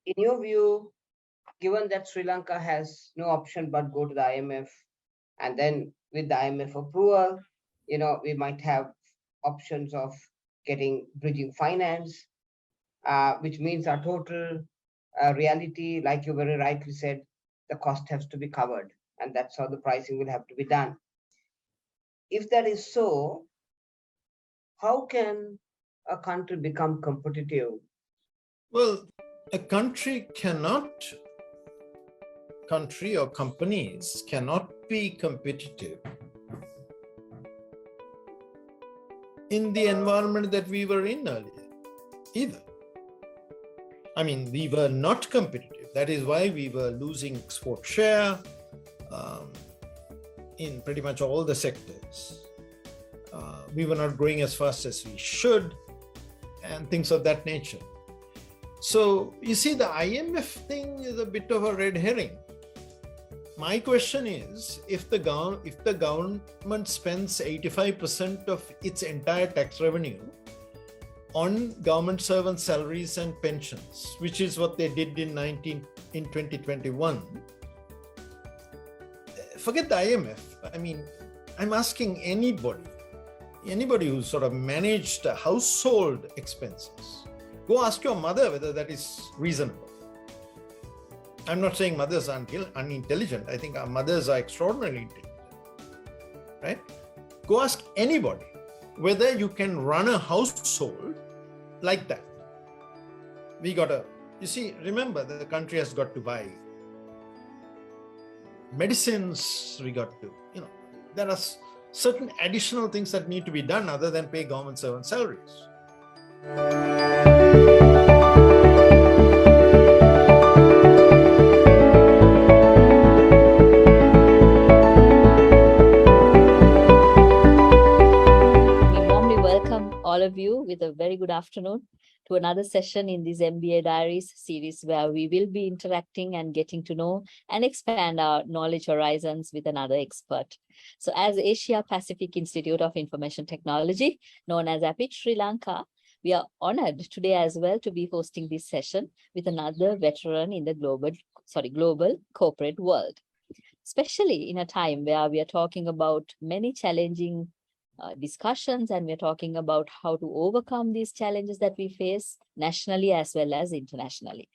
In your view, given that Sri Lanka has no option but go to the IMF, and then with the IMF approval, we might have options of getting bridging finance, which means our total reality, like you very rightly said, the cost has to be covered, and that's how the pricing will have to be done. If that is so, how can a country become competitive? Well, a country or companies cannot be competitive in the environment that we were in earlier either. I mean, we were not competitive. That is why we were losing export share in pretty much all the sectors. We were not growing as fast as we should, and things of that nature. So you see, the IMF thing is a bit of a red herring. My question is, if the government spends 85% of its entire tax revenue on government servant salaries and pensions, which is what they did in 2021, forget the IMF. I mean, I'm asking anybody who sort of managed household expenses, go ask your mother whether that is reasonable. I'm not saying mothers are unintelligent. I think our mothers are extraordinarily intelligent, right? Go ask anybody whether you can run a household like that. You see, remember that the country has got to buy medicines, there are certain additional things that need to be done other than pay government servant salaries. All of you with a very good afternoon to another session in this MBA Diaries series, where we will be interacting and getting to know and expand our knowledge horizons with another expert. So as Asia Pacific Institute of Information Technology, known as APIT Sri Lanka, we are honored today as well to be hosting this session with another veteran in the global corporate world, especially in a time where we are talking about many challenging discussions, and we're talking about how to overcome these challenges that we face nationally as well as internationally.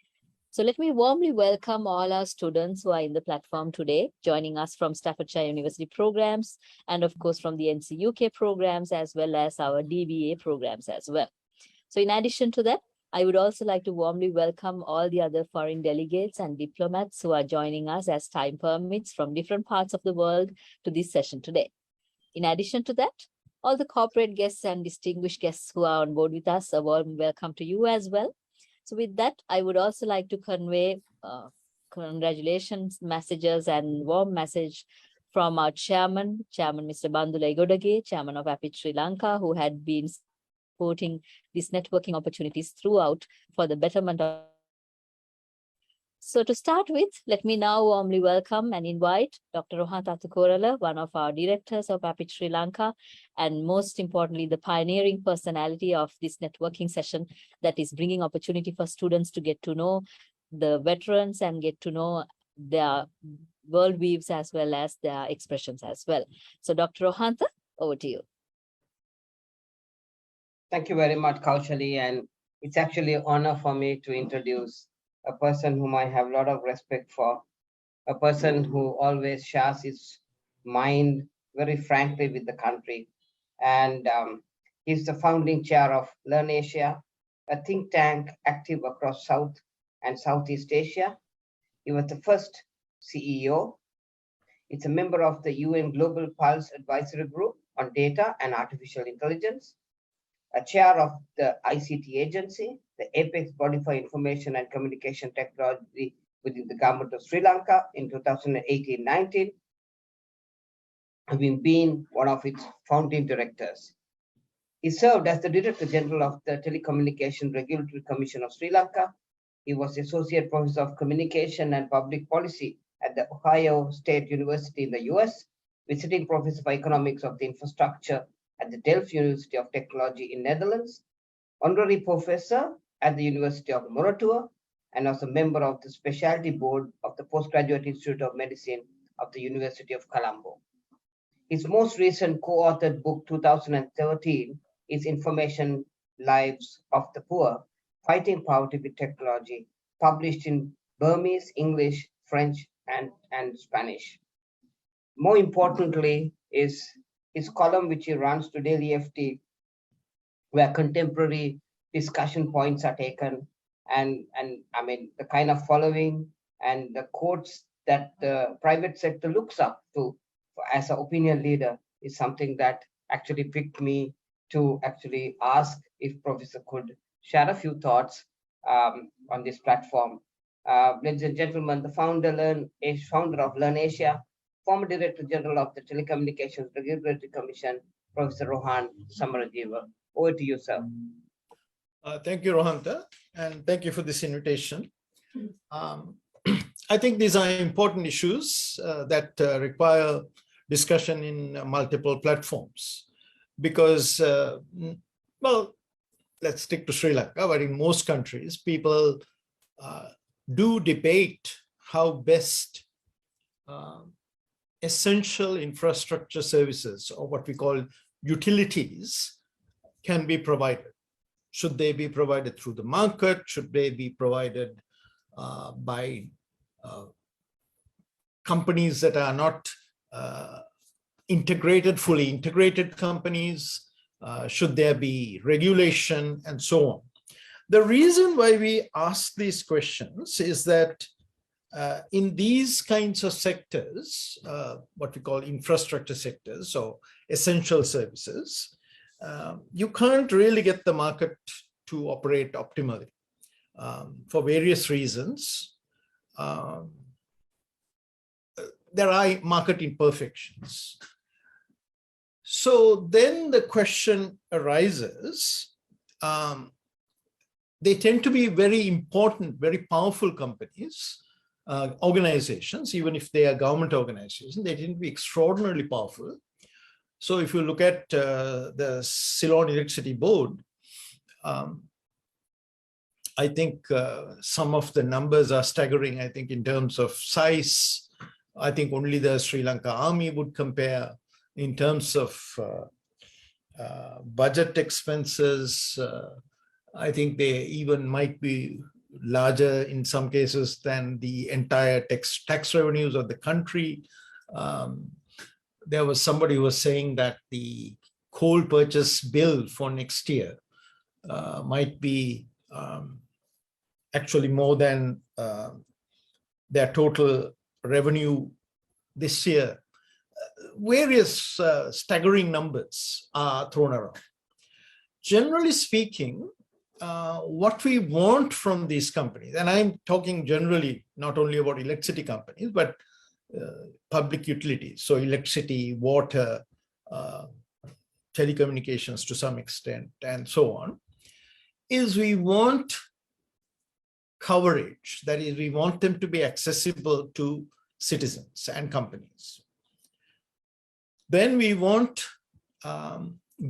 So let me warmly welcome all our students who are in the platform today, joining us from Staffordshire University programs, and of course from the NC UK programs, as well as our DBA programs as well. So in addition to that, I would also like to warmly welcome all the other foreign delegates and diplomats who are joining us as time permits from different parts of the world to this session today. In addition to that, all the corporate guests and distinguished guests who are on board with us, a warm welcome to you as well. So with that, I would also like to convey congratulations messages and warm message from our chairman Mr. Bandula Igodage, chairman of APIT Sri Lanka, who had been supporting these networking opportunities throughout for the betterment of. So to start with, let me now warmly welcome and invite Dr. Rohan, one of our directors of APIT Sri Lanka, and most importantly, the pioneering personality of this networking session that is bringing opportunity for students to get to know the veterans and get to know their world views as well as their expressions as well. So Dr. Rohan, over to you. Thank you very much, Kaushali, and it's actually an honor for me to introduce a person whom I have a lot of respect for, a person who always shares his mind very frankly with the country. And he's the founding chair of Learn Asia, a think tank active across South and Southeast Asia. He was the first CEO. It's a member of the UN Global Pulse Advisory Group on Data and Artificial Intelligence, a chair of the ICT agency, the apex body for information and communication technology within the government of Sri Lanka in 2018-19, having been one of its founding directors. He served as the Director General of the Telecommunication Regulatory Commission of Sri Lanka. He was Associate Professor of Communication and Public Policy at the Ohio State University in the US, Visiting Professor for Economics of the Infrastructure at the Delft University of Technology in Netherlands, Honorary Professor at the University of Moratuwa, and was a member of the Specialty Board of the Postgraduate Institute of Medicine of the University of Colombo. His most recent co-authored book, 2013, is Information Lives of the Poor, Fighting Poverty with Technology, published in Burmese, English, French, and Spanish. More importantly is his column, which he runs to Daily FT, where contemporary discussion points are taken, and I mean the kind of following and the quotes that the private sector looks up to as an opinion leader is something that actually picked me to actually ask if Professor could share a few thoughts on this platform. Ladies and gentlemen, the founder of Learn Asia, former Director General of the Telecommunications Regulatory Commission, Professor Rohan Samarajiva. Over to you, sir. Thank you, Rohan, and thank you for this invitation. I think these are important issues that require discussion in multiple platforms because, well, let's stick to Sri Lanka, but in most countries, people do debate how best essential infrastructure services, or what we call utilities, can be provided. Should they be provided through the market? Should they be provided by companies that are not fully integrated companies? Should there be regulation, and so on? The reason why we ask these questions is that in these kinds of sectors, what we call infrastructure sectors, so essential services, you can't really get the market to operate optimally for various reasons. There are market imperfections. So then the question arises, they tend to be very important, very powerful companies, organizations, even if they are government organizations, they tend to be extraordinarily powerful. So if you look at the Ceylon Electricity Board, I think some of the numbers are staggering. I think in terms of size, I think only the Sri Lanka Army would compare. In terms of budget expenses, I think they even might be larger in some cases than the entire tax revenues of the country. There was somebody who was saying that the coal purchase bill for next year might be actually more than their total revenue this year. Various staggering numbers are thrown around. Generally speaking, what we want from these companies, and I'm talking generally not only about electricity companies, but public utilities, so electricity, water, telecommunications to some extent, and so on, is we want coverage. That is, we want them to be accessible to citizens and companies. Then we want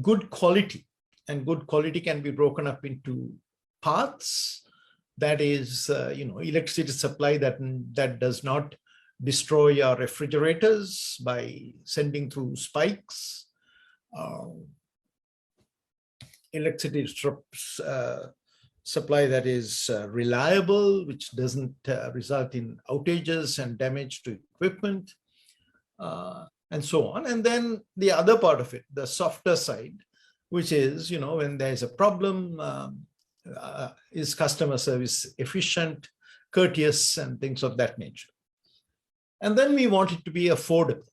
good quality, and good quality can be broken up into parts. That is, electricity supply that does not destroy our refrigerators by sending through spikes. Electricity supply that is reliable, which doesn't result in outages and damage to equipment, and so on. And then the other part of it, the softer side, which is, when there's a problem, is customer service efficient, courteous, and things of that nature. And then we want it to be affordable,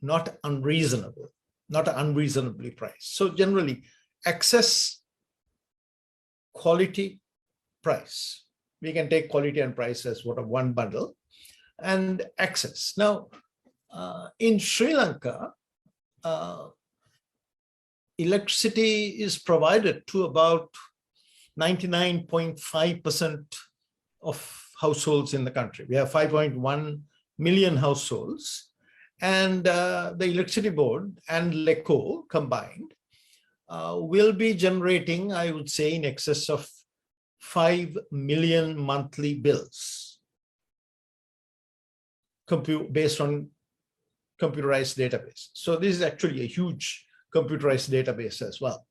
not unreasonable, not unreasonably priced. So generally, access, quality, price. We can take quality and price as one bundle, and access. Now, in Sri Lanka, electricity is provided to about 99.5% of households in the country. We have 5.1 million households, and the electricity board and LECO combined will be generating, I would say, in excess of 5 million monthly bills based on computerized database. So this is actually a huge computerized database as well.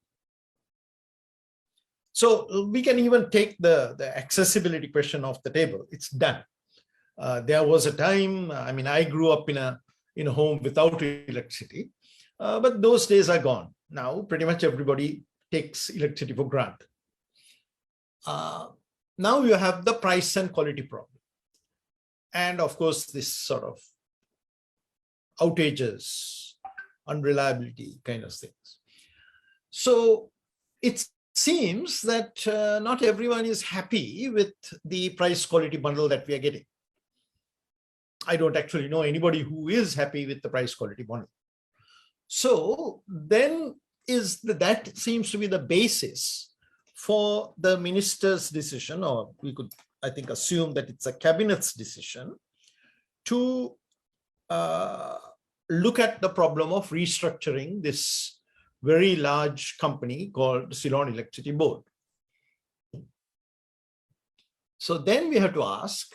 So we can even take the accessibility question off the table. It's done. There was a time, I mean, I grew up in a home without electricity, but those days are gone. Now, pretty much everybody takes electricity for granted. Now you have the price and quality problem. And of course, this sort of outages, unreliability kind of things. So it seems that not everyone is happy with the price quality bundle that we are getting. I don't actually know anybody who is happy with the price quality bundle. So then that seems to be the basis for the minister's decision, or we could, I think, assume that it's a cabinet's decision to look at the problem of restructuring this very large company called Ceylon Electricity Board. So then we have to ask,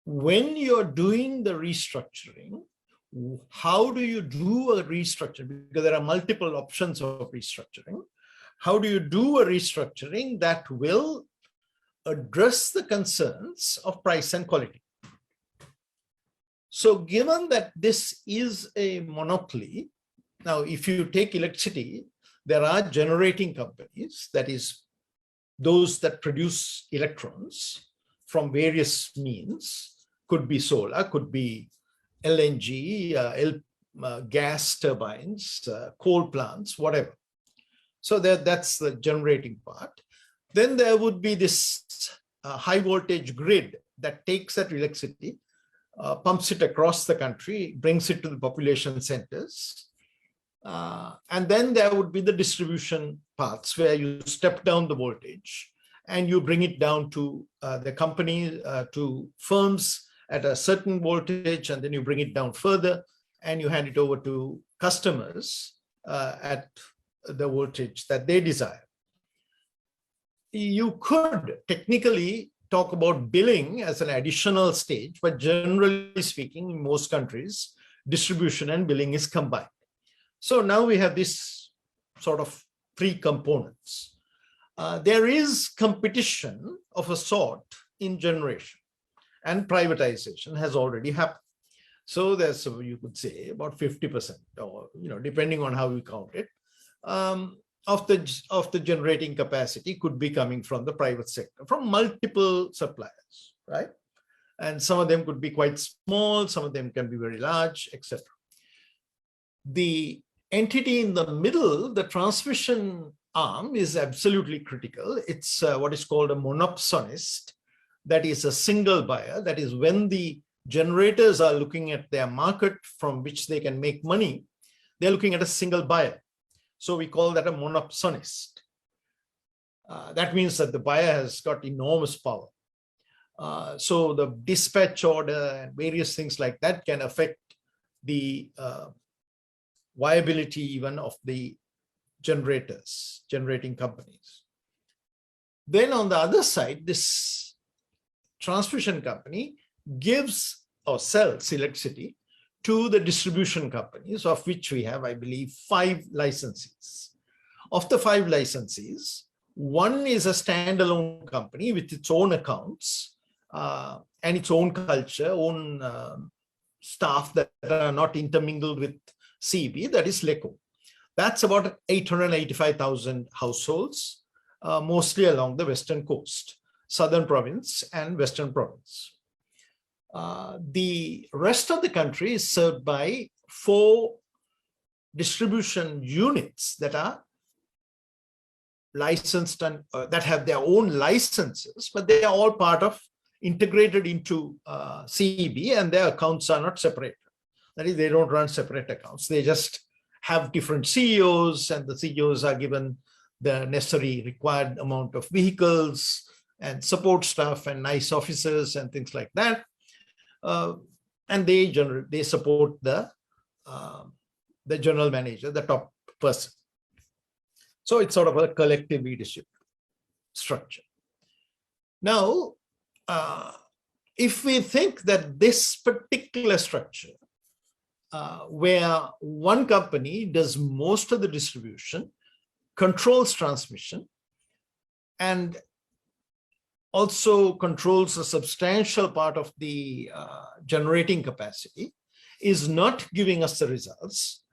when you're doing the restructuring, how do you do a restructuring? Because there are multiple options of restructuring. How do you do a restructuring that will address the concerns of price and quality? So given that this is a monopoly, now if you take electricity, there are generating companies, that is, those that produce electrons from various means, could be solar, could be LNG, gas turbines, coal plants, whatever. So that's the generating part. Then there would be this high voltage grid that takes that electricity, pumps it across the country, brings it to the population centers. And then there would be the distribution paths where you step down the voltage and you bring it down to the company, to firms at a certain voltage, and then you bring it down further and you hand it over to customers at the voltage that they desire. You could technically talk about billing as an additional stage, but generally speaking, in most countries, distribution and billing is combined. So now we have this sort of three components. There is competition of a sort in generation, and privatization has already happened. So there's, you could say, about 50%, or depending on how you count it, of the generating capacity could be coming from the private sector, from multiple suppliers, right? And some of them could be quite small, some of them can be very large, etc. The entity in the middle, the transmission arm, is absolutely critical. It's what is called a monopsonist, that is a single buyer. That is, when the generators are looking at their market from which they can make money, they're looking at a single buyer. So we call that a monopsonist. That means that the buyer has got enormous power. So the dispatch order and various things like that can affect the viability even of the generators, generating companies. Then on the other side, this transmission company gives or sells electricity to the distribution companies, of which we have, I believe, 5 licensees. Of the 5 licensees, one is a standalone company with its own accounts and its own culture, own staff that are not intermingled with CEB, that is LECO. That's about 885,000 households, mostly along the western coast, southern province and western province. The rest of the country is served by 4 distribution units that are licensed and that have their own licenses, but they are all part of, integrated into CEB, and their accounts are not separated. That is, they don't run separate accounts. They just have different CEOs, and the CEOs are given the necessary required amount of vehicles and support staff and nice officers and things like that. And they support the general manager, the top person. So it's sort of a collective leadership. structure. Now, if we think that this particular structure, where one company does most of the distribution, controls transmission, and also controls a substantial part of the generating capacity, is not giving us the results,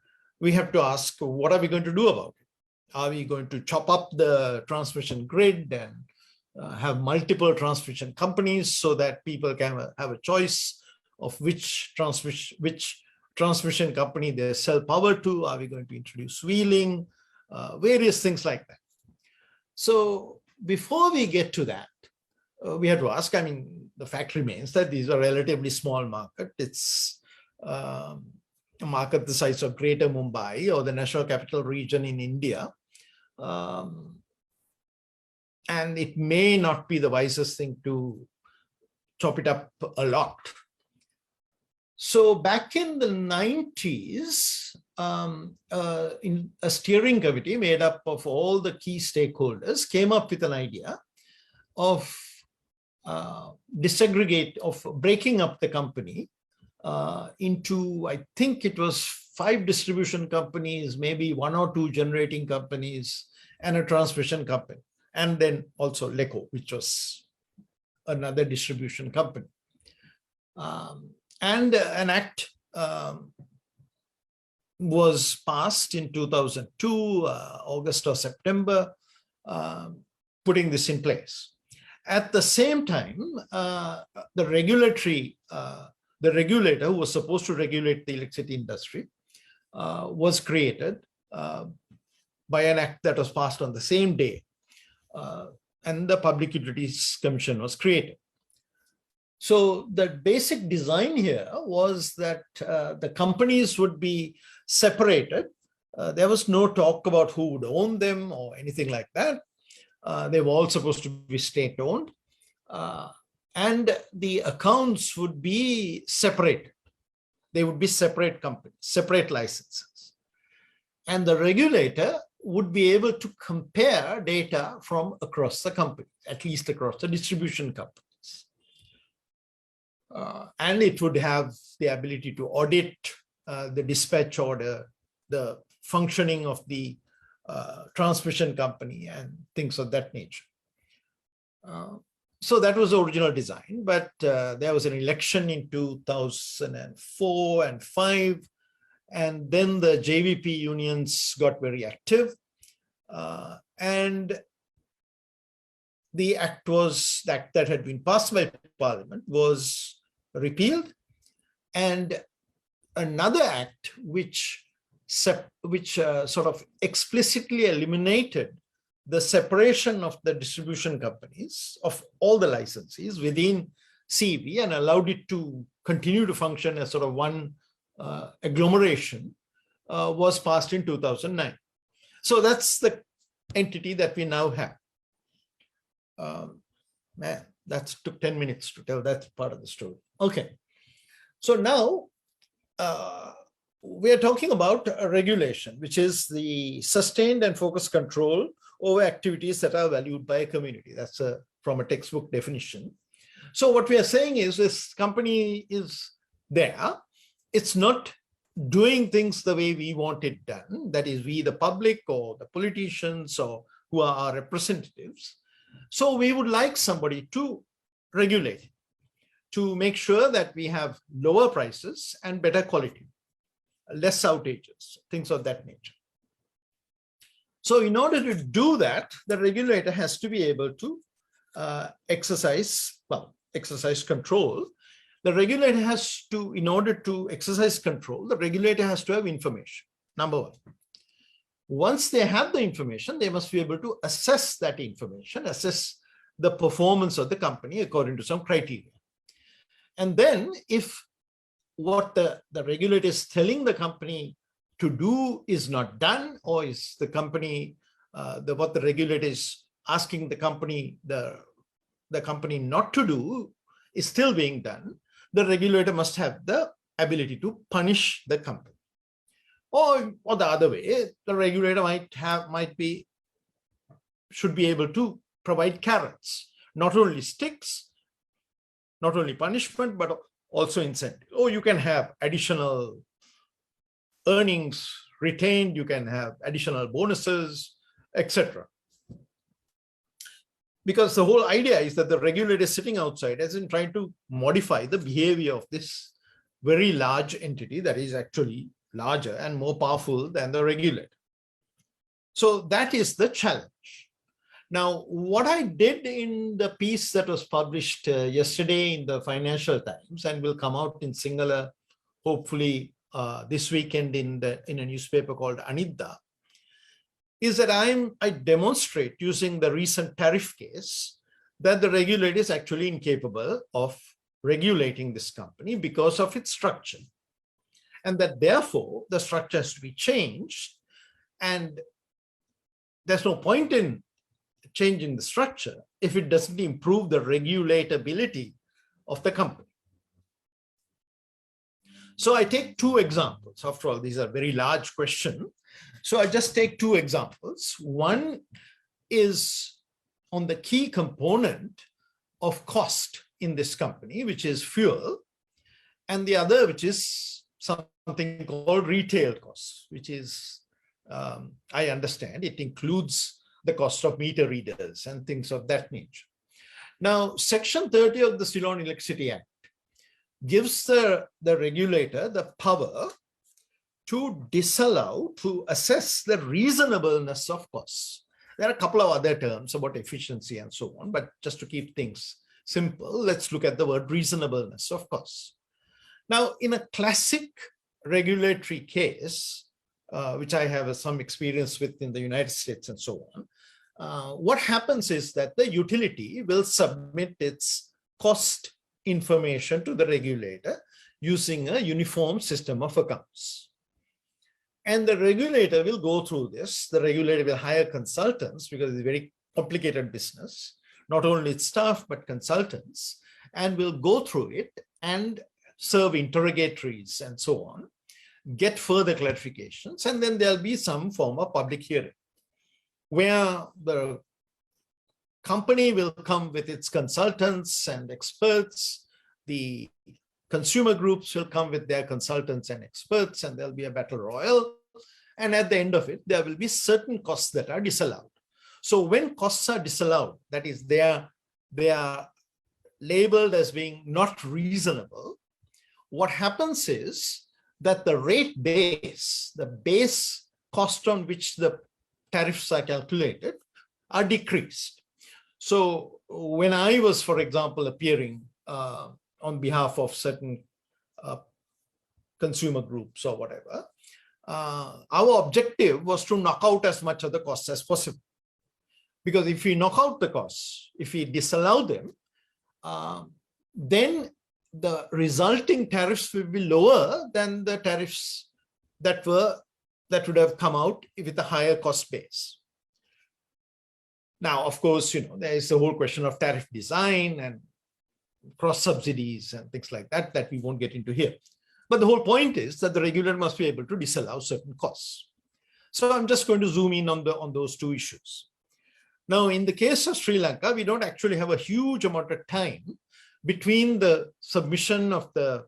we have to ask, what are we going to do about it? Are we going to chop up the transmission grid and have multiple transmission companies so that people can have a choice of which transmission company they sell power to? Are we going to introduce wheeling? Various things like that. So before we get to that, we have to ask, I mean, the fact remains that these are relatively small market. It's a market the size of Greater Mumbai or the National Capital Region in India. And it may not be the wisest thing to chop it up a lot. So back in the 90s, in a steering committee made up of all the key stakeholders came up with an idea of breaking up the company into, I think it was 5 distribution companies, maybe 1 or 2 generating companies, and a transmission company, and then also LECO, which was another distribution company. And an act was passed in 2002, August or September, putting this in place. At the same time, the regulator who was supposed to regulate the electricity industry was created by an act that was passed on the same day, and the Public Utilities Commission was created. So the basic design here was that the companies would be separated. There was no talk about who would own them or anything like that. They were all supposed to be state-owned. And the accounts would be separated. They would be separate companies, separate licenses. And the regulator would be able to compare data from across the company, at least across the distribution companies. And it would have the ability to audit the dispatch order, the functioning of the transmission company, and things of that nature. So that was the original design, but there was an election in 2004 and 5, and then the JVP unions got very active, and the act that had been passed by Parliament was repealed, and another act which sort of explicitly eliminated the separation of the distribution companies of all the licensees within CEB and allowed it to continue to function as sort of one agglomeration was passed in 2009. So that's the entity that we now have. Man, that took 10 minutes to tell that part of the story. Okay, so now we are talking about a regulation, which is the sustained and focused control over activities that are valued by a community. That's from a textbook definition. So what we are saying is this company is there. It's not doing things the way we want it done. That is, we, the public or the politicians or who are our representatives. So we would like somebody to regulate it, to make sure that we have lower prices and better quality, less outages, things of that nature. So in order to do that, the regulator has to be able to exercise control. The regulator has to, in order to exercise control, the regulator has to have information, number one. Once they have the information, they must be able to assess that information, assess the performance of the company according to some criteria. And then if what the regulator is telling the company to do is not done, or is the company, what the regulator is asking the company not to do is still being done, the regulator must have the ability to punish the company. Or the other way, the regulator should be able to provide carrots, not only sticks, not only punishment, but also incentive. Oh, you can have additional earnings retained, you can have additional bonuses, etc. Because the whole idea is that the regulator is sitting outside as in trying to modify the behavior of this very large entity that is actually larger and more powerful than the regulator. So that is the challenge. Now, what I did in the piece that was published yesterday in the Financial Times and will come out in Sinhala, hopefully this weekend in a newspaper called Anidda, is that I demonstrate using the recent tariff case that the regulator is actually incapable of regulating this company because of its structure. And that therefore the structure has to be changed. And there's no point in changing the structure if it doesn't improve the regulatability of the company. So I take two examples. After all, these are very large questions. So I just take two examples. One is on the key component of cost in this company, which is fuel, and the other, which is something called retail costs, which is, I understand, it includes the cost of meter readers and things of that nature. Now, Section 30 of the Ceylon Electricity Act gives the regulator the power to disallow, to assess the reasonableness of costs. There are a couple of other terms about efficiency and so on, but just to keep things simple, let's look at the word reasonableness of costs. Now, in a classic regulatory case, which I have some experience with in the United States and so on, what happens is that the utility will submit its cost information to the regulator using a uniform system of accounts. And the regulator will go through this. The regulator will hire consultants because it's a very complicated business, not only its staff, but consultants, and will go through it and serve interrogatories and so on, get further clarifications, and then there'll be some form of public hearing where the company will come with its consultants and experts, the consumer groups will come with their consultants and experts, and there'll be a battle royal. And at the end of it, there will be certain costs that are disallowed. So when costs are disallowed, that is, they are labeled as being not reasonable, what happens is that the rate base, the base cost on which the tariffs are calculated, are decreased. So when I was, for example, appearing on behalf of certain consumer groups or whatever, our objective was to knock out as much of the costs as possible. Because if we knock out the costs, if we disallow them, then the resulting tariffs will be lower than the tariffs that would have come out with a higher cost base. Now, of course, there is the whole question of tariff design and cross subsidies and things like that that we won't get into here. But the whole point is that the regulator must be able to disallow certain costs. So I'm just going to zoom in on those two issues. Now, in the case of Sri Lanka, we don't actually have a huge amount of time between the submission of the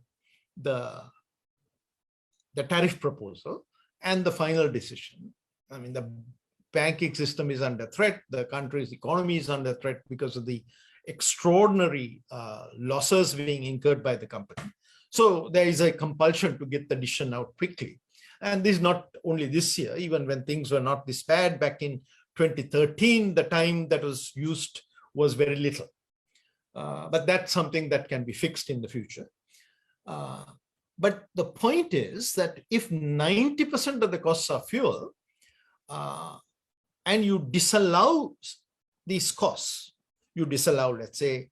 tariff proposal and the final decision. I mean, the banking system is under threat. The country's economy is under threat because of the extraordinary losses being incurred by the company. So there is a compulsion to get the decision out quickly. And this is not only this year, even when things were not this bad back in 2013, the time that was used was very little. But that's something that can be fixed in the future. But the point is that if 90% of the costs are fuel, and you disallow these costs, you disallow, let's say,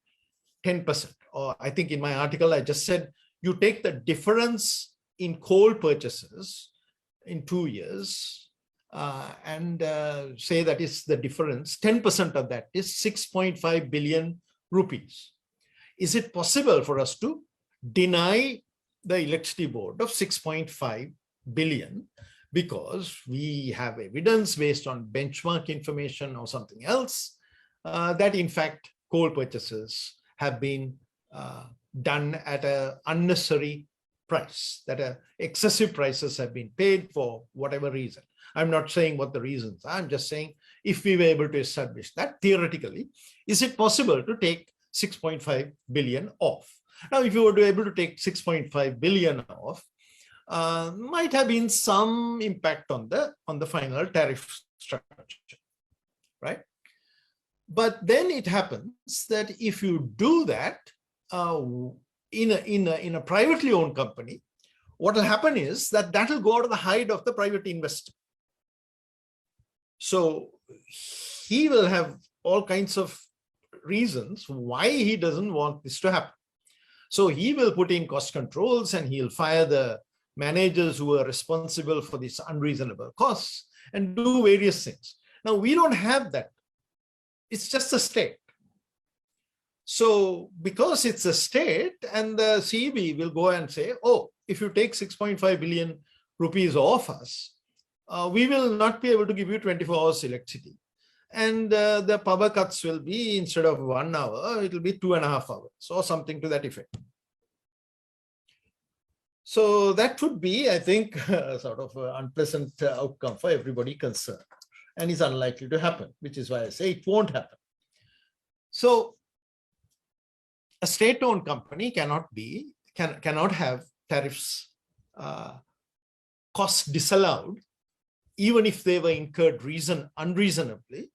10%. Or I think in my article, I just said, you take the difference in coal purchases in 2 years and say that is the difference, 10% of that is 6.5 billion rupees. Is it possible for us to deny the electricity board of 6.5 billion because we have evidence based on benchmark information or something else that in fact coal purchases have been done at an unnecessary price, that excessive prices have been paid for whatever reason. I'm not saying what the reasons are. I'm just saying if we were able to establish that theoretically, is it possible to take 6.5 billion off? Now, if you were to be able to take 6.5 billion off, might have been some impact on the final tariff structure, right? But then it happens that if you do that in a privately owned company, what will happen is that will go out of the hide of the private investor. So he will have all kinds of reasons why he doesn't want this to happen. So he will put in cost controls and he'll fire the managers who are responsible for these unreasonable costs and do various things. Now, we don't have that. It's just a state. So because it's a state, and the CEB will go and say, oh, if you take 6.5 billion rupees off us, we will not be able to give you 24 hours electricity. And the power cuts will be, instead of 1 hour, it will be 2.5 hours or something to that effect. So that would be, I think, sort of an unpleasant outcome for everybody concerned, and is unlikely to happen, which is why I say it won't happen. So a state-owned company cannot have tariffs costs disallowed, even if they were incurred unreasonably,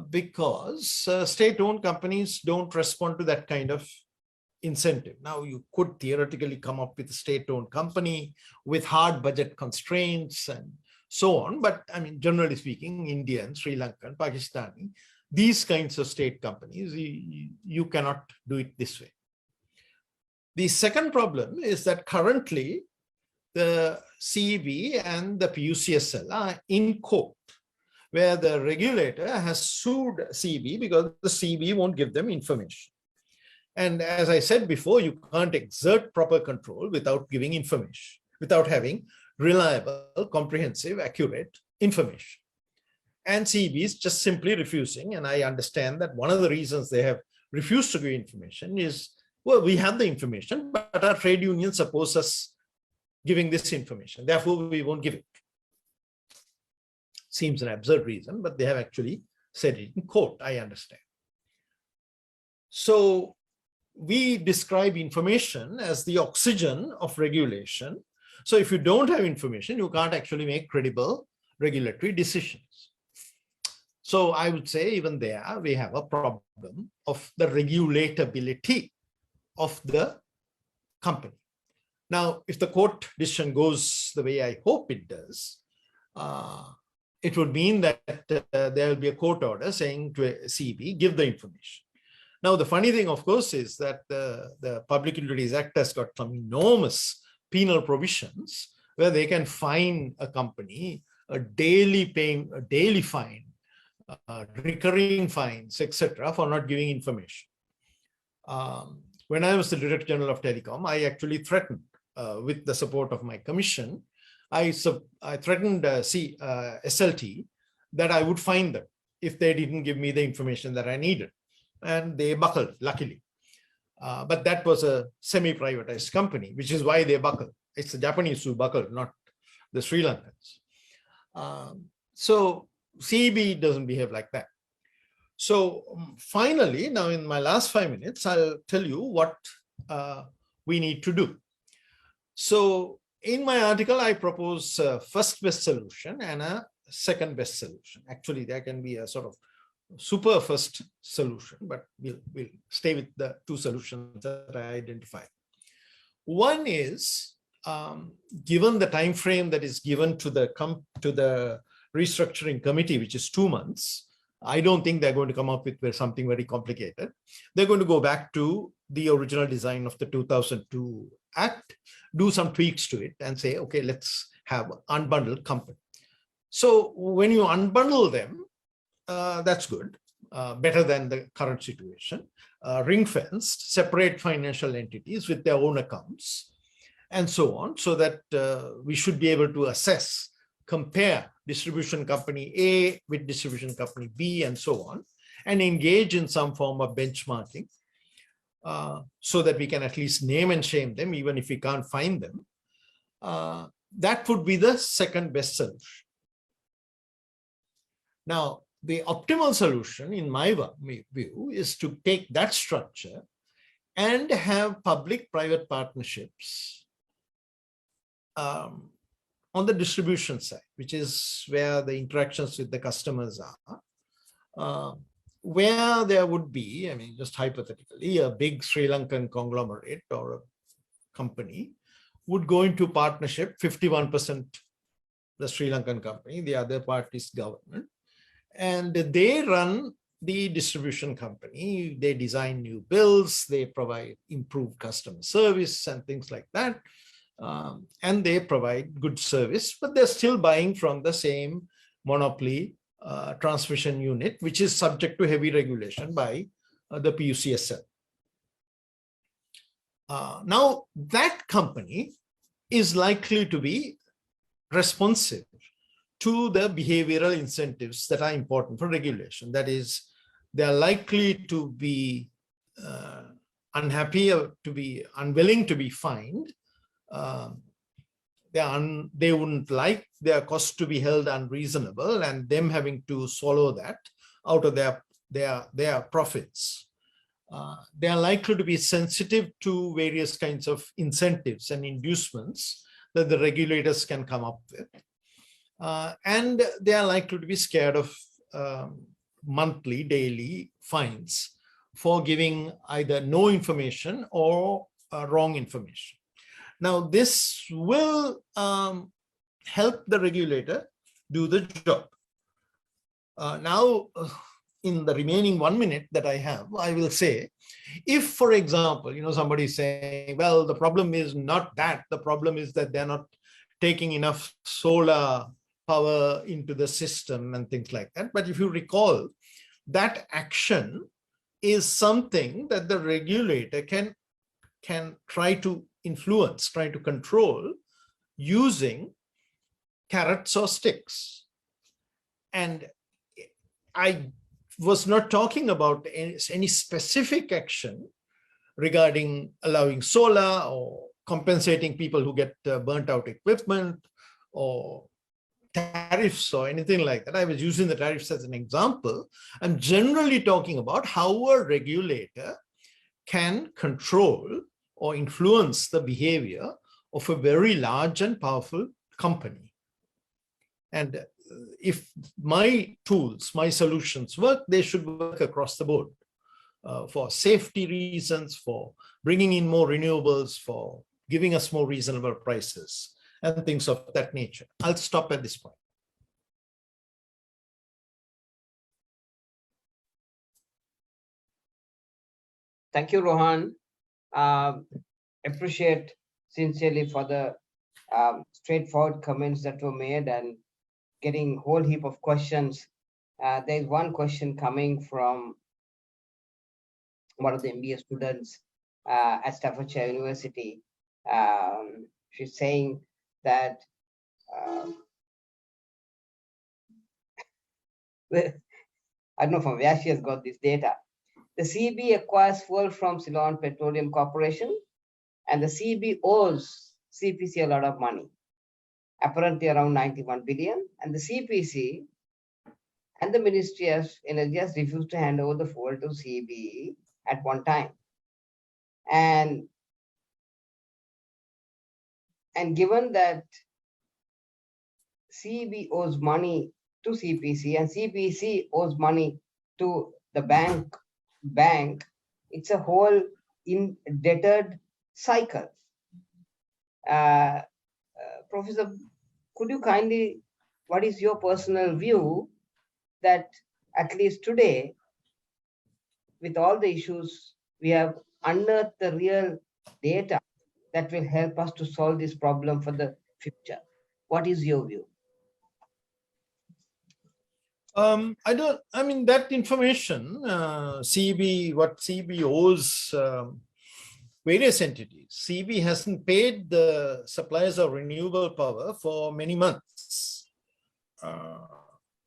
because state-owned companies don't respond to that kind of incentive. Now, you could theoretically come up with a state-owned company with hard budget constraints and so on. But I mean, generally speaking, Indian, Sri Lankan, Pakistani, these kinds of state companies, you cannot do it this way. The second problem is that currently the CEB and the PUCSL are in court, where the regulator has sued CEB because the CEB won't give them information. And as I said before, you can't exert proper control without giving information, without having reliable, comprehensive, accurate information. And CEB is just simply refusing. And I understand that one of the reasons they have refused to give information is, well, we have the information, but our trade unions oppose us giving this information. Therefore, we won't give it. Seems an absurd reason, but they have actually said it in court, I understand. So we describe information as the oxygen of regulation. So if you don't have information, you can't actually make credible regulatory decisions. So I would say even there, we have a problem of the regulatability of the company. Now, if the court decision goes the way I hope it does, it would mean that there will be a court order saying to a CEB, give the information. Now, the funny thing, of course, is that the Public Utilities Act has got some enormous penal provisions where they can fine a company a daily fine, recurring fines, etc., for not giving information. When I was the Director General of Telecom, I actually threatened, with the support of my commission, I threatened SLT that I would fine them if they didn't give me the information that I needed. And they buckled, luckily. But that was a semi-privatized company, which is why they buckled. It's the Japanese who buckled, not the Sri Lankans. So CEB doesn't behave like that. So finally, now in my last 5 minutes, I'll tell you what we need to do. So in my article, I propose a first best solution and a second best solution. Actually, there can be a sort of super first solution, but we'll stay with the two solutions that I identified. One is, given the time frame that is given to the restructuring committee, which is 2 months, I don't think they're going to come up with something very complicated. They're going to go back to the original design of the 2002 Act, do some tweaks to it and say, okay, let's have unbundled company. So when you unbundle them, that's good, better than the current situation. Ring-fenced, separate financial entities with their own accounts and so on, so that we should be able to compare distribution company A with distribution company B and so on, and engage in some form of benchmarking so that we can at least name and shame them, even if we can't find them. That would be the second best solution. Now, the optimal solution, in my view, is to take that structure and have public-private partnerships on the distribution side, which is where the interactions with the customers are, where there would be, I mean, just hypothetically, a big Sri Lankan conglomerate or a company would go into partnership, 51% the Sri Lankan company, the other part is government, and they run the distribution company. They design new bills, they provide improved customer service and things like that. And they provide good service, but they're still buying from the same monopoly transmission unit, which is subject to heavy regulation by the PUCSL. Now, that company is likely to be responsive to the behavioral incentives that are important for regulation. That is, they are likely to be unhappy or to be unwilling to be fined. They wouldn't like their costs to be held unreasonable and them having to swallow that out of their profits. They are likely to be sensitive to various kinds of incentives and inducements that the regulators can come up with. And they are likely to be scared of monthly, daily fines for giving either no information or wrong information. Now, this will help the regulator do the job. Now, in the remaining 1 minute that I have, I will say, if, for example, somebody is saying, well, the problem is not that, the problem is that they're not taking enough solar power into the system and things like that. But if you recall, that action is something that the regulator can try to influence, try to control using carrots or sticks. And I was not talking about any specific action regarding allowing solar or compensating people who get burnt out equipment or tariffs or anything like that. I was using the tariffs as an example. I'm generally talking about how a regulator can control or influence the behavior of a very large and powerful company. And if my tools, my solutions work, they should work across the board for safety reasons, for bringing in more renewables, for giving us more reasonable prices and things of that nature. I'll stop at this point. Thank you, Rohan. Appreciate sincerely for the straightforward comments that were made and getting a whole heap of questions. There's one question coming from one of the MBA students at Staffordshire University. She's saying that I don't know from where she has got this data. The CEB acquires fuel from Ceylon Petroleum Corporation, and the CEB owes CPC a lot of money, apparently around 91 billion, and the CPC and the Ministry of Energy has refused to hand over the fuel to CEB at one time. And given that CEB owes money to CPC and CPC owes money to the bank, it's a whole indebted cycle. Professor, could you kindly, what is your personal view that at least today, with all the issues, we have unearthed the real data that will help us to solve this problem for the future? What is your view? That information, what CEB owes various entities. CEB hasn't paid the suppliers of renewable power for many months.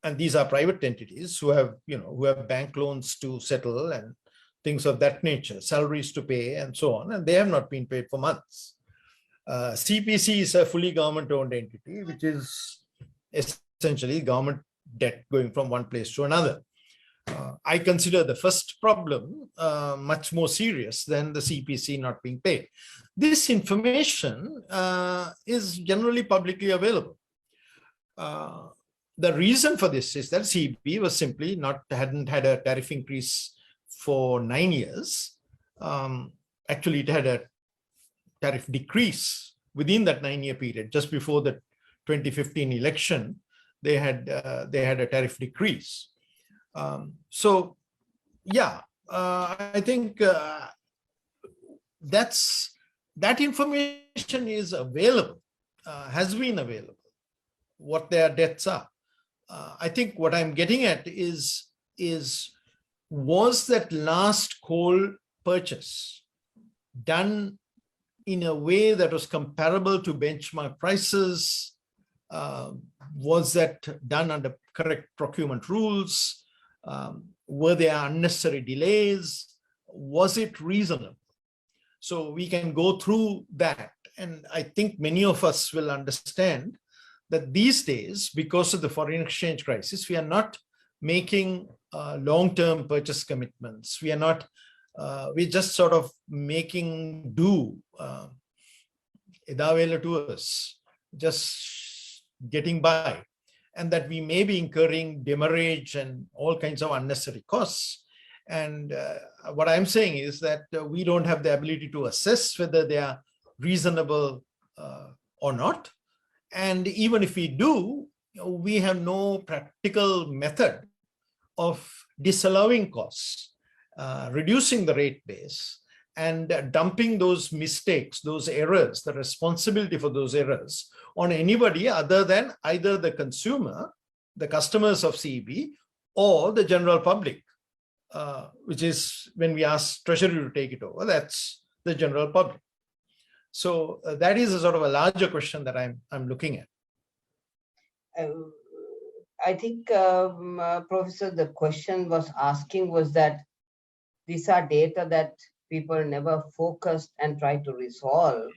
and these are private entities who have, who have bank loans to settle and things of that nature, salaries to pay and so on, and they have not been paid for months. CPC is a fully government-owned entity, which is essentially government debt going from one place to another. I consider the first problem much more serious than the CPC not being paid. This information is generally publicly available. The reason for this is that CEB was simply hadn't had a tariff increase for 9 years. Actually, it had a tariff decrease within that 9-year period. Just before the 2015 election, they had a tariff decrease. So, yeah, I think that information is available, has been available, what their debts are. I think what I'm getting at is was that last coal purchase done in a way that was comparable to benchmark prices? Was that done under correct procurement rules? Were there unnecessary delays? Was it reasonable? So we can go through that. And I think many of us will understand that these days, because of the foreign exchange crisis, we are not making long-term purchase commitments. We are not, we're just sort of making do, edavela to us, just getting by. And that we may be incurring demurrage and all kinds of unnecessary costs. And what I'm saying is that we don't have the ability to assess whether they are reasonable or not. And even if we do, we have no practical method of disallowing costs, reducing the rate base, and dumping those mistakes, those errors, the responsibility for those errors on anybody other than either the consumer, the customers of CEB, or the general public, which is when we ask Treasury to take it over, that's the general public. So that is a sort of a larger question that I'm looking at. I think, Professor, the question was asking was that these are data that people never focused and tried to resolve.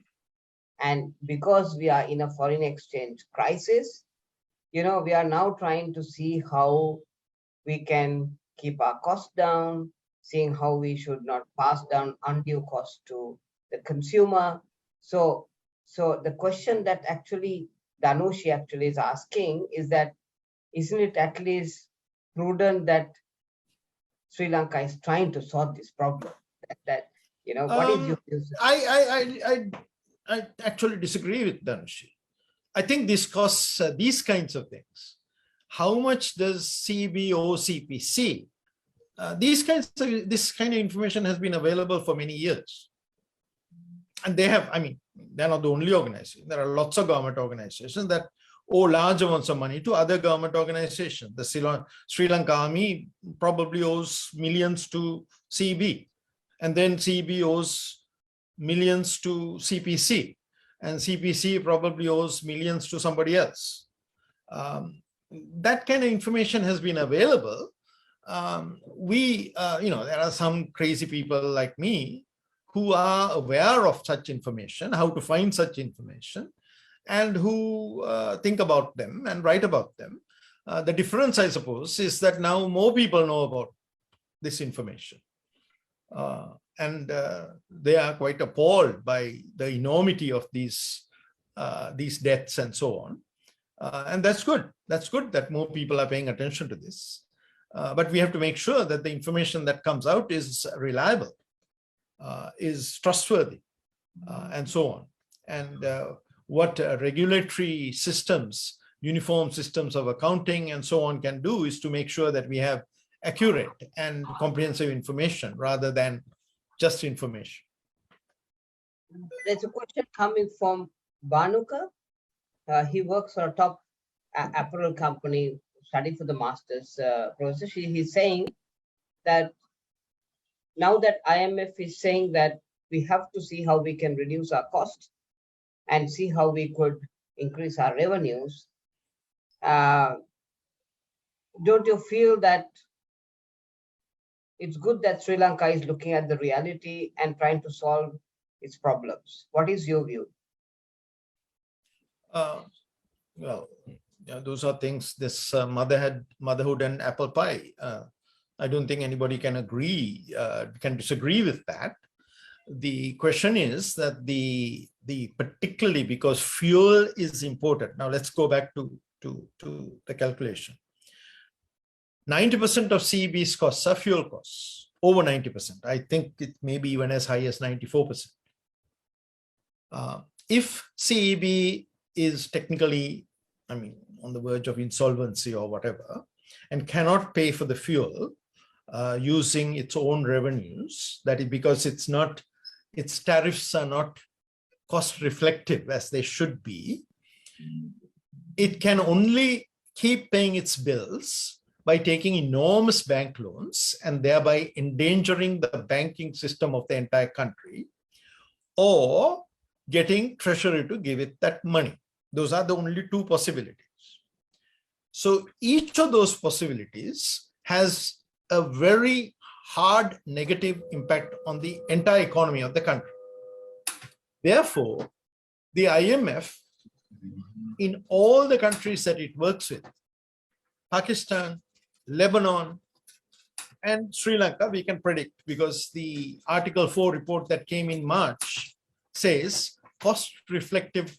And because we are in a foreign exchange crisis, we are now trying to see how we can keep our costs down, seeing how we should not pass down undue costs to the consumer. So the question that actually Dhanushi actually is asking is that, isn't it at least prudent that Sri Lanka is trying to solve this problem? What is your view? I actually disagree with Dhanushi. I think this costs these kinds of things. How much does CEB owe CPC? This kind of information has been available for many years. And they have, they're not the only organization. There are lots of government organizations that owe large amounts of money to other government organizations. The Sri Lanka Army probably owes millions to CEB. And then CEB owes millions to CPC. And CPC probably owes millions to somebody else. That kind of information has been available. There are some crazy people like me who are aware of such information, how to find such information, and who think about them and write about them. The difference, I suppose, is that now more people know about this information. And they are quite appalled by the enormity of these debts and so on. And that's good. That's good that more people are paying attention to this. But we have to make sure that the information that comes out is reliable, is trustworthy, and so on. And what regulatory systems, uniform systems of accounting and so on can do is to make sure that we have accurate and comprehensive information rather than just information. There's a question coming from Banuka. He works for a top apparel company, studying for the master's. Professor, he's saying that now that IMF is saying that we have to see how we can reduce our costs and see how we could increase our revenues, don't you feel that it's good that Sri Lanka is looking at the reality and trying to solve its problems? What is your view? Well, yeah, those are things, this motherhood and apple pie. I don't think anybody can disagree with that. The question is that the particularly because fuel is important. Now let's go back to the calculation. 90% of CEB's costs are fuel costs, over 90%. I think it may be even as high as 94%. If CEB is technically, on the verge of insolvency or whatever, and cannot pay for the fuel using its own revenues, that is because its tariffs are not cost reflective as they should be, it can only keep paying its bills by taking enormous bank loans and thereby endangering the banking system of the entire country, or getting Treasury to give it that money. Those are the only two possibilities. So each of those possibilities has a very hard negative impact on the entire economy of the country. Therefore, the IMF, in all the countries that it works with, Pakistan, Lebanon, and Sri Lanka, we can predict, because the Article 4 report that came in March says cost reflective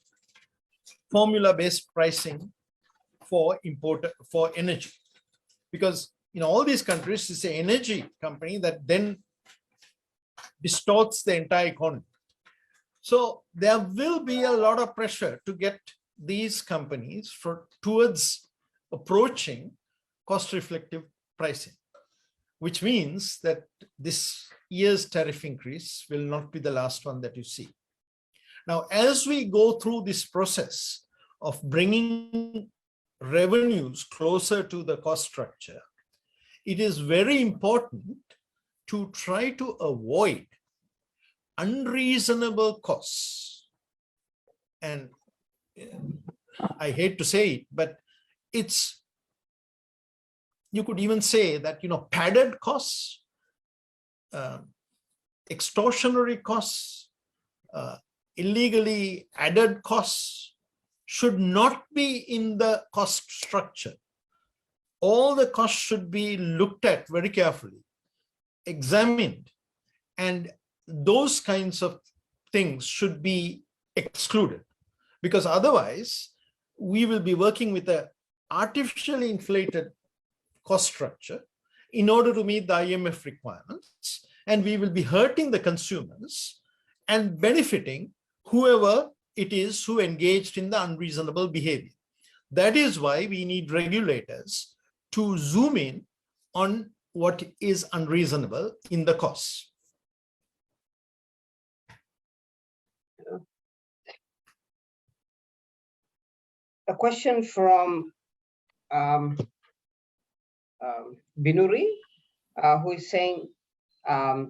formula-based pricing for energy. Because in all these countries, it's an energy company that then distorts the entire economy. So there will be a lot of pressure to get these companies towards approaching cost reflective pricing, which means that this year's tariff increase will not be the last one that you see. Now, as we go through this process of bringing revenues closer to the cost structure, it is very important to try to avoid unreasonable costs. And I hate to say it, but you could even say that, padded costs, extortionary costs, illegally added costs should not be in the cost structure. All the costs should be looked at very carefully, examined, and those kinds of things should be excluded, because otherwise we will be working with an artificially inflated cost structure in order to meet the IMF requirements, and we will be hurting the consumers and benefiting whoever it is who engaged in the unreasonable behavior. That is why we need regulators to zoom in on what is unreasonable in the costs. A question from Binuri, who is saying there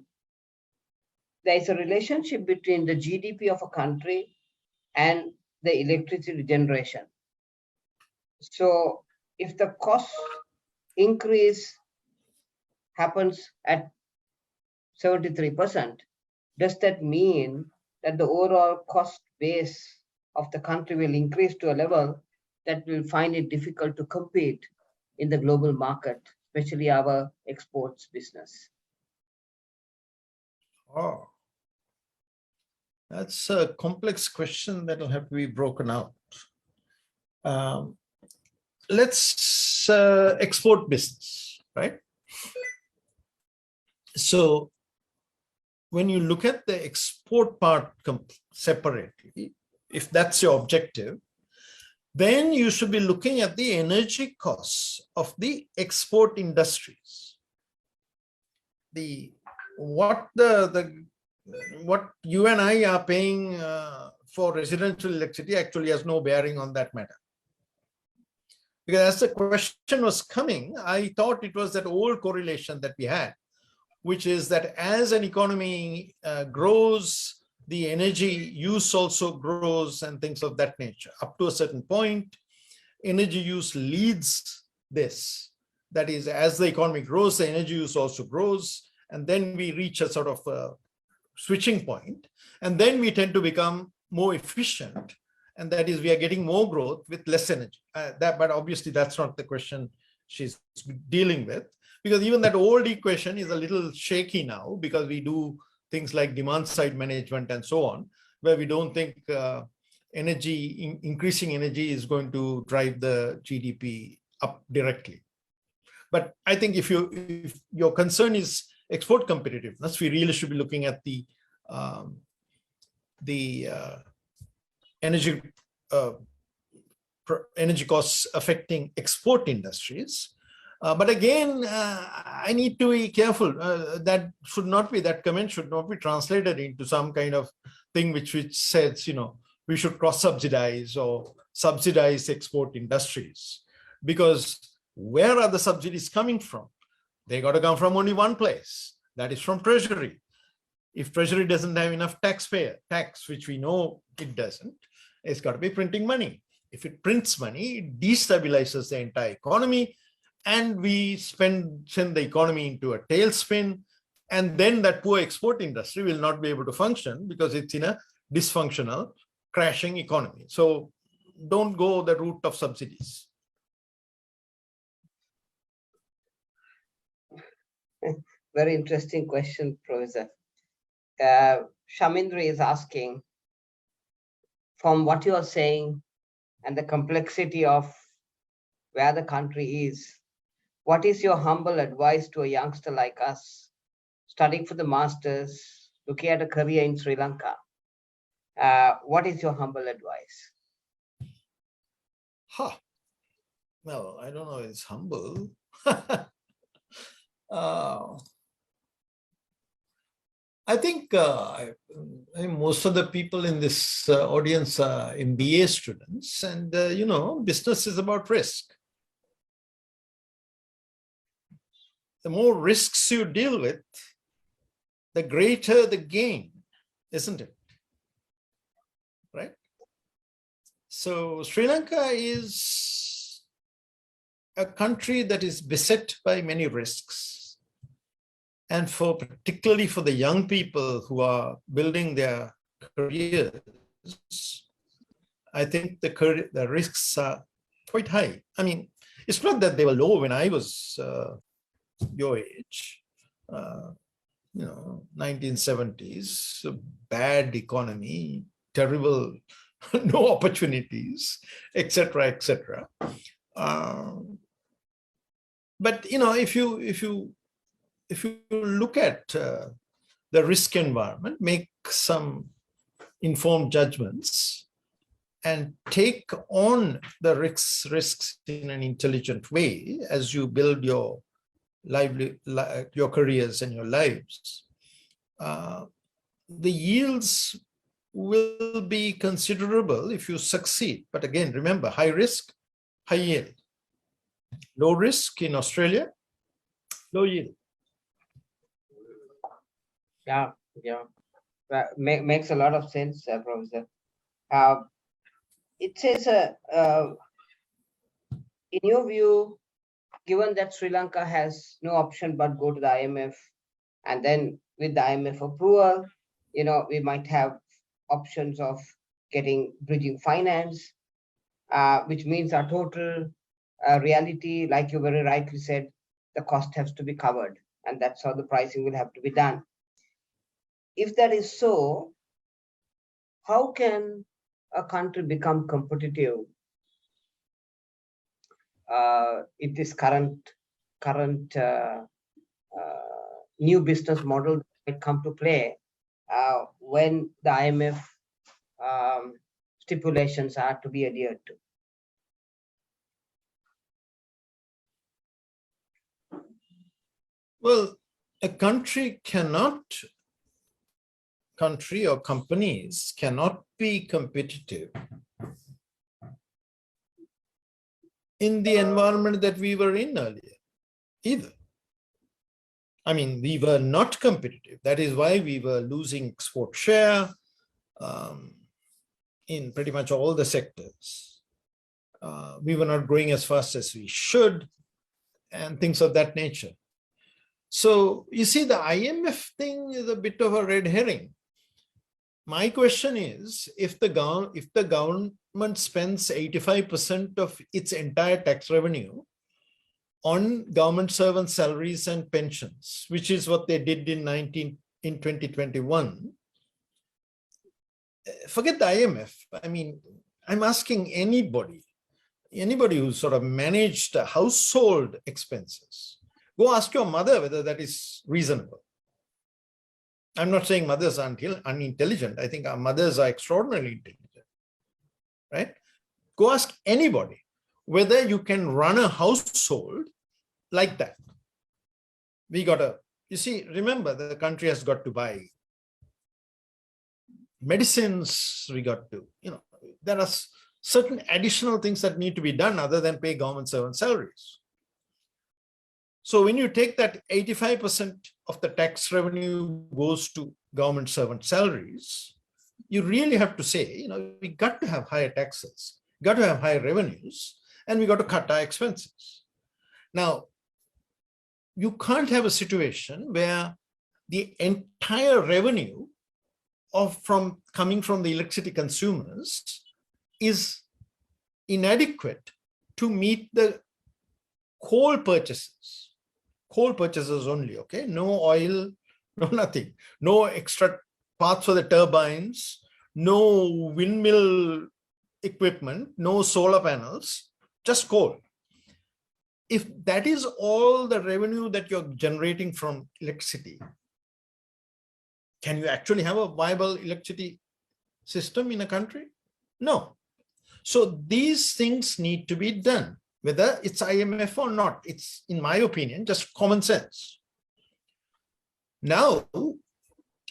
is a relationship between the GDP of a country and the electricity generation. So if the cost increase happens at 73%, does that mean that the overall cost base of the country will increase to a level that will find it difficult to compete in the global market, especially our exports business? Oh, that's a complex question that will have to be broken out. Let's export business, right? So when you look at the export part separately, if that's your objective, then you should be looking at the energy costs of the export industries. What you and I are paying for residential electricity actually has no bearing on that matter. Because as the question was coming, I thought it was that old correlation that we had, which is that as an economy grows, the energy use also grows and things of that nature. Up to a certain point, energy use leads this. That is, as the economy grows, the energy use also grows. And then we reach a sort of switching point. And then we tend to become more efficient. And that is, we are getting more growth with less energy. But obviously, that's not the question she's dealing with. Because even that old equation is a little shaky now, because we do things like demand side management and so on, where we don't think increasing energy is going to drive the GDP up directly. But I think if your concern is export competitiveness, we really should be looking at the energy costs affecting export industries. But again, I need to be careful. That comment should not be translated into some kind of thing which says, we should cross-subsidize or subsidize export industries. Because where are the subsidies coming from? They got to come from only one place. That is from Treasury. If Treasury doesn't have enough tax, which we know it doesn't, it's got to be printing money. If it prints money, it destabilizes the entire economy, and we send the economy into a tailspin, and then that poor export industry will not be able to function because it's in a dysfunctional, crashing economy. So don't go the route of subsidies. Very interesting question, Professor. Shamindri is asking, from what you are saying and the complexity of where the country is, what is your humble advice to a youngster like us, studying for the masters, looking at a career in Sri Lanka? What is your humble advice? Well, I don't know if it's humble. I think most of the people in this audience are MBA students, and business is about risk. The more risks you deal with, the greater the gain, isn't it? Right? So Sri Lanka is a country that is beset by many risks. And particularly for the young people who are building their careers, I think the risks are quite high. I mean, it's not that they were low when I was your age, 1970s, bad economy, terrible, no opportunities, etc., etc. But if you look at the risk environment, make some informed judgments, and take on the risks in an intelligent way as you build your careers and your lives, the yields will be considerable if you succeed. But again, remember, high risk, high yield. Low risk in Australia, low yield. Yeah. That makes a lot of sense, Professor. It says, in your view, given that Sri Lanka has no option but go to the IMF, and then with the IMF approval, we might have options of getting bridging finance, which means our total reality, like you very rightly said, the cost has to be covered, and that's how the pricing will have to be done. If that is so, how can a country become competitive in this current new business model that might come to play when the IMF stipulations are to be adhered to? Well, a country or companies cannot be competitive in the environment that we were in earlier either. I mean, we were not competitive. That is why we were losing export share in pretty much all the sectors. We were not growing as fast as we should. and things of that nature. So you see, the IMF thing is a bit of a red herring. My question is, if the government spends 85% of its entire tax revenue on government servant salaries and pensions, which is what they did in 2021, forget the IMF. I mean, I'm asking anybody who sort of managed household expenses, go ask your mother whether that is reasonable. I'm not saying mothers are unintelligent. I think our mothers are extraordinarily intelligent, right? Go ask anybody whether you can run a household like that. You see, remember, the country has got to buy medicines, there are certain additional things that need to be done other than pay government servant salaries. So when you take that 85% of the tax revenue goes to government servant salaries, you really have to say, we got to have higher taxes, got to have higher revenues, and we got to cut our expenses. Now, you can't have a situation where the entire revenue coming from the electricity consumers is inadequate to meet the coal purchases only, okay? No oil, no nothing, no extra parts for the turbines, no windmill equipment, no solar panels, just coal. If that is all the revenue that you're generating from electricity, can you actually have a viable electricity system in a country? No. So these things need to be done, whether it's IMF or not. It's, in my opinion, just common sense. Now,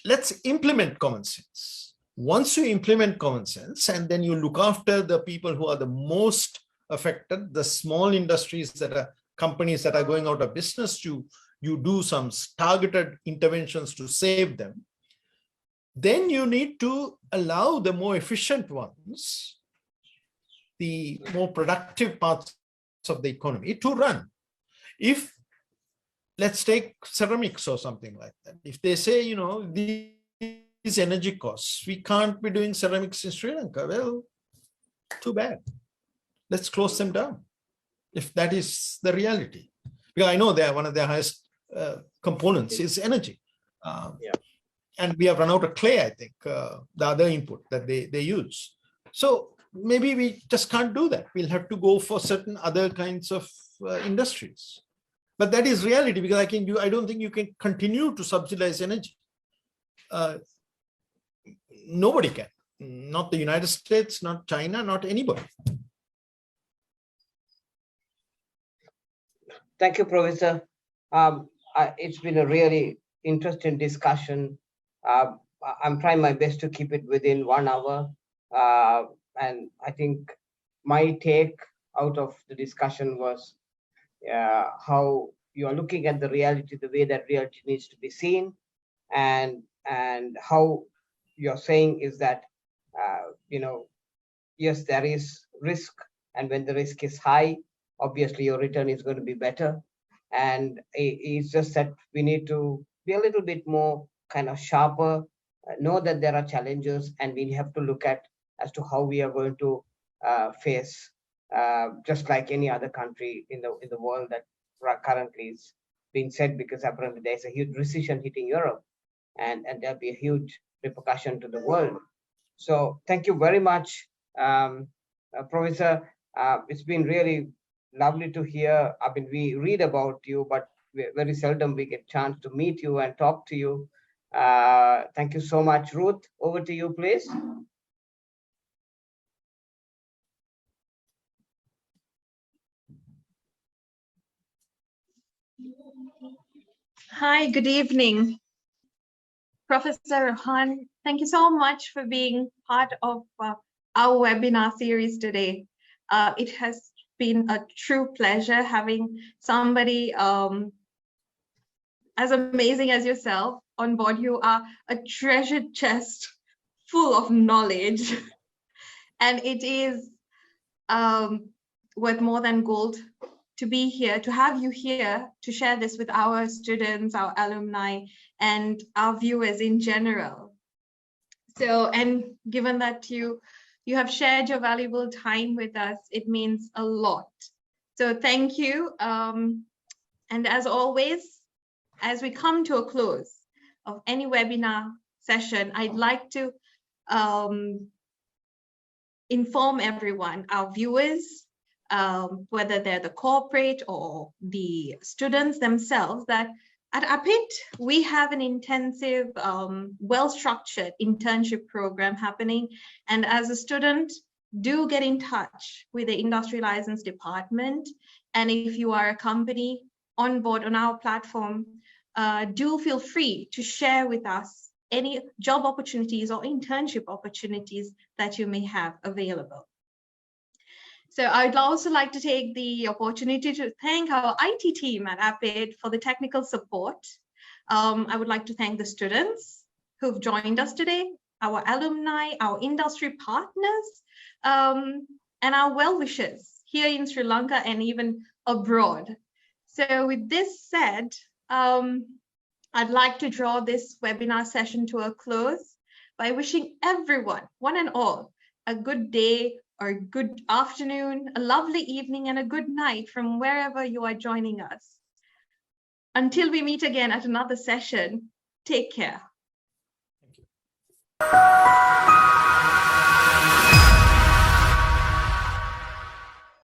let's implement common sense. Once you implement common sense, and then you look after the people who are the most affected, the small industries that are companies that are going out of business, you do some targeted interventions to save them, then you need to allow the more efficient ones, the more productive parts of the economy to run. If, let's take ceramics or something like that. If they say, these energy costs, we can't be doing ceramics in Sri Lanka, well, too bad. Let's close them down, if that is the reality. Because I know one of their highest components is energy. And we have run out of clay, I think, the other input that they use. So maybe we just can't do that. We'll have to go for certain other kinds of industries. But that is reality, because I don't think you can continue to subsidize energy. Nobody can. Not the United States, not China, not anybody. Thank you, Professor. It's been a really interesting discussion. I'm trying my best to keep it within 1 hour. And I think my take out of the discussion was how you are looking at the reality, the way that reality needs to be seen, and how you're saying is that, yes, there is risk, and when the risk is high, obviously your return is going to be better. And it's just that we need to be a little bit more kind of sharper, know that there are challenges, and we have to look at as to how we are going to face, just like any other country in the world that currently is being said, because apparently there's a huge recession hitting Europe, and there'll be a huge repercussion to the world. So thank you very much, Professor. It's been really lovely to hear. I mean, we read about you, but very seldom we get a chance to meet you and talk to you. Thank you so much. Ruth, over to you, please. Hi, good evening. Professor Rohan, thank you so much for being part of our webinar series today. It has been a true pleasure having somebody as amazing as yourself on board. You are a treasured chest full of knowledge, and it is worth more than gold to be here, to have you here to share this with our students, our alumni, and our viewers in general. So, and given that you have shared your valuable time with us, it means a lot. So thank you. And as always, as we come to a close of any webinar session, I'd like to inform everyone, our viewers, whether they're the corporate or the students themselves, that at APIT, we have an intensive, well-structured internship program happening. And as a student, do get in touch with the industry license department. And if you are a company on board on our platform, do feel free to share with us any job opportunities or internship opportunities that you may have available. So I'd also like to take the opportunity to thank our IT team at APIT for the technical support. I would like to thank the students who've joined us today, our alumni, our industry partners, and our well-wishers here in Sri Lanka and even abroad. So with this said, I'd like to draw this webinar session to a close by wishing everyone, one and all, a good day or a good afternoon, a lovely evening, and a good night from wherever you are joining us. Until we meet again at another session, take care. Thank you.